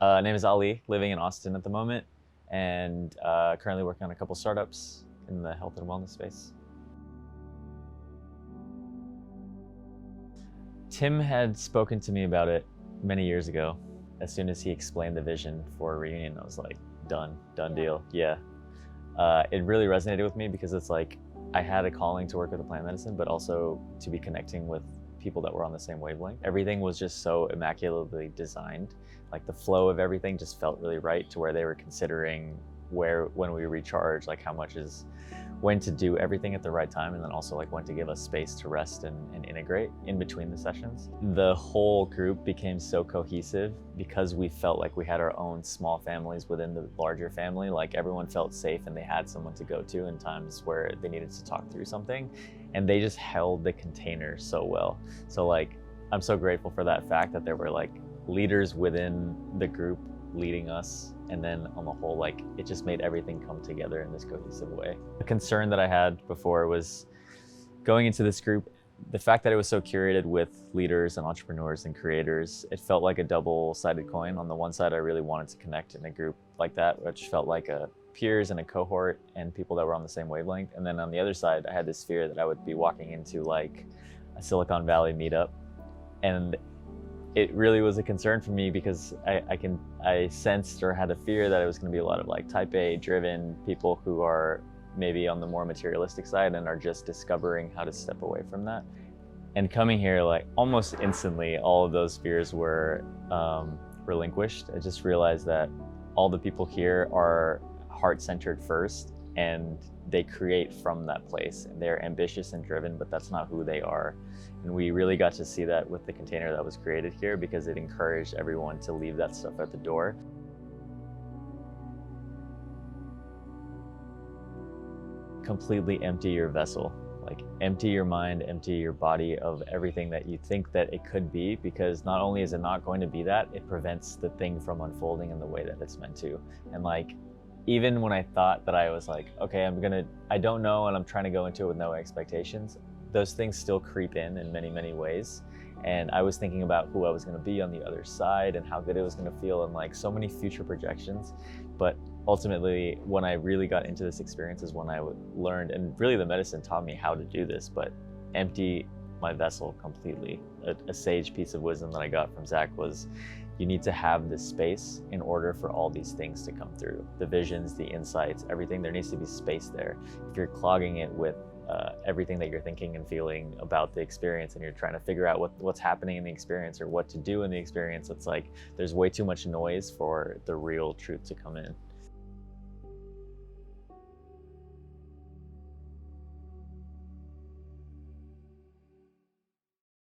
Name is Ali, living in Austin at the moment, and currently working on a couple startups in the health and wellness space. Tim had spoken to me about it many years ago. As soon as he explained the vision for Reunion, I was like, done deal. Yeah. It really resonated with me because it's like I had a calling to work with the plant medicine, but also to be connecting with people that were on the same wavelength. Everything was just so immaculately designed. Like the flow of everything just felt really right to where they were considering when we recharge, like how much is when to do everything at the right time, and then also like when to give us space to rest and integrate in between the sessions. The whole group became so cohesive because we felt like we had our own small families within the larger family. Like everyone felt safe and they had someone to go to in times where they needed to talk through something, and they just held the container so well. So like I'm so grateful for that fact that there were like leaders within the group leading us, and then on the whole, like it just made everything come together in this cohesive way. The concern that I had before was going into this group, the fact that it was so curated with leaders and entrepreneurs and creators, it felt like a double-sided coin. On the one side, I really wanted to connect in a group like that, which felt like a peers and a cohort and people that were on the same wavelength. And then on the other side, I had this fear that I would be walking into like a Silicon Valley meetup, and it really was a concern for me because I sensed or had a fear that it was going to be a lot of like type A driven people who are maybe on the more materialistic side and are just discovering how to step away from that. And coming here, like almost instantly, all of those fears were relinquished. I just realized that all the people here are heart-centered first, and they create from that place, and they're ambitious and driven, but that's not who they are. And we really got to see that with the container that was created here, because it encouraged everyone to leave that stuff at the door. Completely empty your vessel, like empty your mind, empty your body of everything that you think that it could be, because not only is it not going to be that, it prevents the thing from unfolding in the way that it's meant to. And like, even when I thought that I was like, okay, I don't know, and I'm trying to go into it with no expectations, those things still creep in many, many ways. And I was thinking about who I was gonna be on the other side and how good it was gonna feel, and like so many future projections. But ultimately, when I really got into this experience is when I learned, and really the medicine taught me how to do this, but empty my vessel completely. A sage piece of wisdom that I got from Zach was, you need to have this space in order for all these things to come through. The visions, the insights, everything, there needs to be space there. If you're clogging it with everything that you're thinking and feeling about the experience, and you're trying to figure out what's happening in the experience or what to do in the experience, it's like there's way too much noise for the real truth to come in.